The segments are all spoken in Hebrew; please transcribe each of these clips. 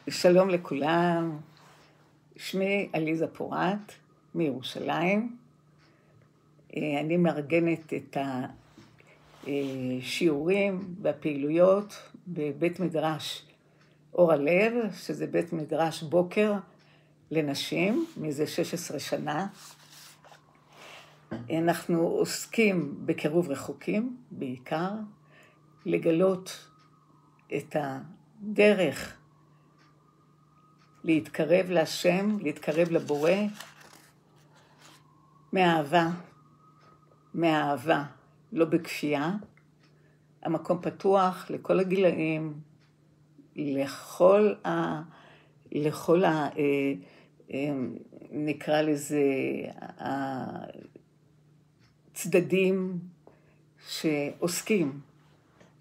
שלום לכולם, שמי עליזה פורט מירושלים. אני מארגנת את השיעורים והפעילויות בבית מדרש אור הלב, שזה בית מדרש בוקר לנשים, מזה 16 שנה. אנחנו עוסקים בקירוב רחוקים בעיקר, לגלות את הדרך להתקרב להשם, להתקרב לבורא, מהאהבה, לא בכפייה. המקום פתוח לכל הגילאים, לכל נקרא לזה הצדדים שעוסקים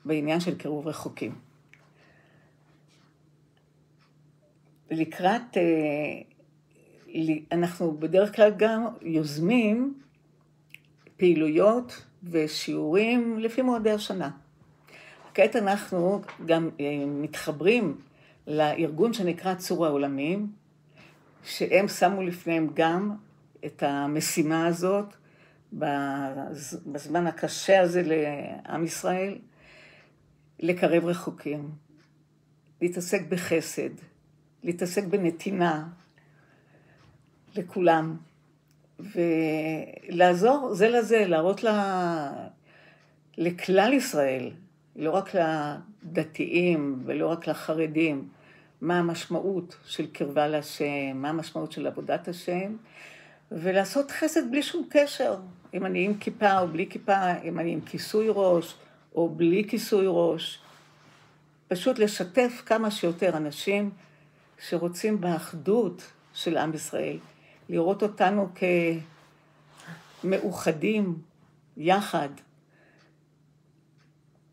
בעניין של קירוב רחוקים. לקראת, אנחנו בדרך כלל גם יוזמים פעילויות ושיעורים לפי מועדי השנה. כעת אנחנו גם מתחברים לארגון שנקרא צור העולמים, שהם שמו לפניהם גם את המשימה הזאת בזמן הקשה הזה לעם ישראל, לקרב רחוקים, להתעסק בחסד, להתעסק בנתינה לכולם, ולעזור זה לזה, להראות לכלל ישראל, לא רק לדתיים ולא רק לחרדים, מה המשמעות של קרבה להשם, מה המשמעות של עבודת השם, ולעשות חסד בלי שום קשר, אם אני עם כיפה או בלי כיפה, אם אני עם כיסוי ראש או בלי כיסוי ראש, פשוט לשתף כמה שיותר אנשים שרוצים באחדות של עם ישראל, לראות אותנו כמאוחדים יחד.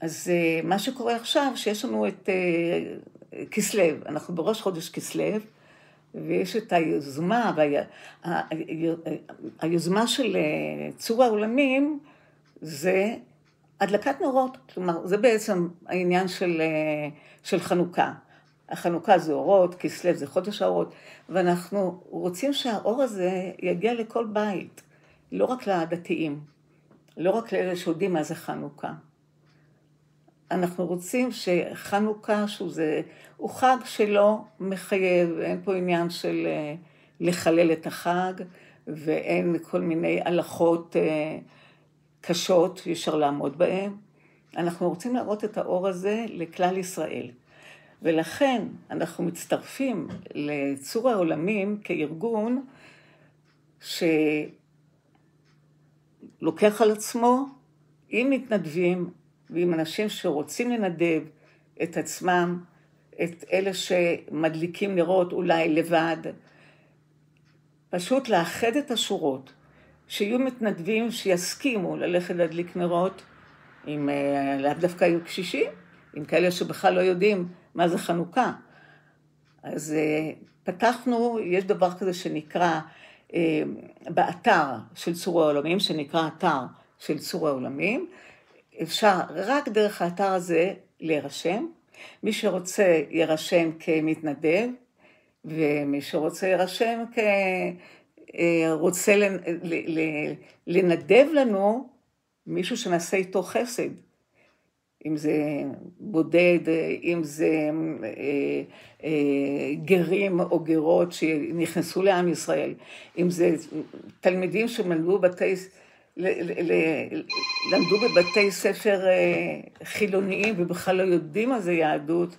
אז מה שקורה עכשיו, שיש לנו את כסלו, אנחנו בראש חודש כסלו, ויש את היוזמה, היוזמה של צור העולמים, זה הדלקת נורות, כלומר, זה בעצם העניין של חנוכה. החנוכה זה אורות, כסלו זה חודש האורות, ואנחנו רוצים שהאור הזה יגיע לכל בית, לא רק לדתיים, לא רק לאלה שיודעים מה זה חנוכה. אנחנו רוצים שחנוכה, הוא חג שלא מחייב, אין פה עניין של לחלל את החג, ואין כל מיני הלכות קשות אפשר לעמוד בהן. אנחנו רוצים להראות את האור הזה לכלל ישראל. ולכן אנחנו מצטרפים לצור העולמים כארגון שלוקח על עצמו עם מתנדבים ועם אנשים שרוצים לנדב את עצמם, את אלה שמדליקים נרות אולי לבד, פשוט לאחד את השורות, שיהיו מתנדבים שיסכימו ללכת להדליק נרות, עם לאו דווקא היו קשישים, עם כאלה שבכלל לא יודעים מה זה חנוכה. אז פתחנו, יש דבר כזה שנקרא, באתר של צור העולמים, שנקרא אתר של צור העולמים, אפשר רק דרך האתר הזה להירשם. מי שרוצה יירשם כמתנדב, ומי שרוצה יירשם רוצה לנדב לנו מישהו שנעשה איתו חסד. אם זה בודד, אם זה גרים או גרות שנכנסו לעם ישראל, אם זה תלמידים שלמדו בבתי ספר חילוניים ובכלל לא יודעים מה זה יהדות,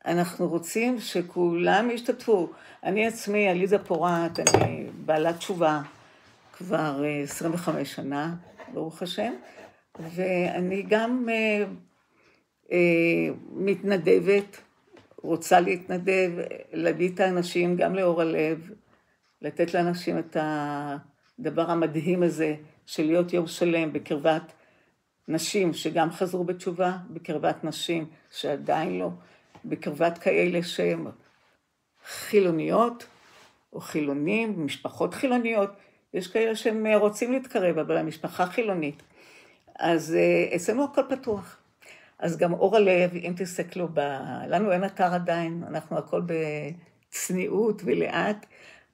אנחנו רוצים שכולם ישתתפו. אני עצמי, עליזה פורט, אני בעלת תשובה כבר 25 שנה, ברוך השם, ואני גם מתנדבת, רוצה להתנדב, להביא את האנשים גם לאור הלב, לתת לאנשים את הדבר המדהים הזה של להיות יום שלם בקרבת נשים שגם חזרו בתשובה, בקרבת נשים שעדיין לא, בקרבת כאלה שהם חילוניות או חילונים, משפחות חילוניות, יש כאלה שהם רוצים להתקרב, אבל המשפחה חילונית. אז אצלנו הכל פתוח. אז גם אור הלב, אם תסתכלו, לנו אין אתר עדיין, אנחנו הכל בצניעות ולאט,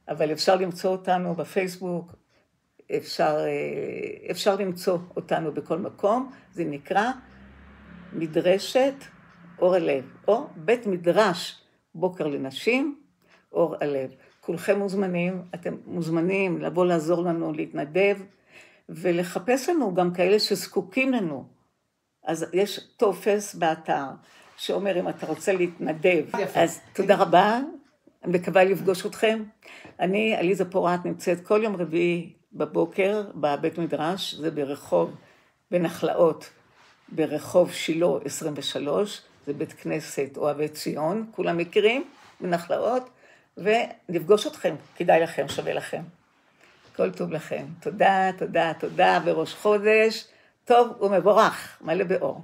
אבל אפשר למצוא אותנו בפייסבוק, אפשר למצוא אותנו בכל מקום, זה נקרא מדרשת אור הלב, או בית מדרש בוקר לנשים, אור הלב. כולכם מוזמנים, אתם מוזמנים לבוא לעזור לנו, להתנדב, ולחפש לנו גם כאלה שזקוקים לנו. אז יש טופס באתר, שאומר אם אתה רוצה להתנדב, אז תודה רבה, אני מקווה לפגוש אתכם. אני, עליזה פורט, נמצאת כל יום רביעי בבוקר, בבית מדרש, זה ברחוב, בנחלאות, ברחוב שילה 23, זה בית כנסת אוהבי ציון, כולם מכירים, בנחלאות, ונפגוש אתכם, כדאי לכם, שווה לכם. כל טוב לכם. תודה, תודה, תודה, וראש חודש, טוב ומבורך, מלא באור.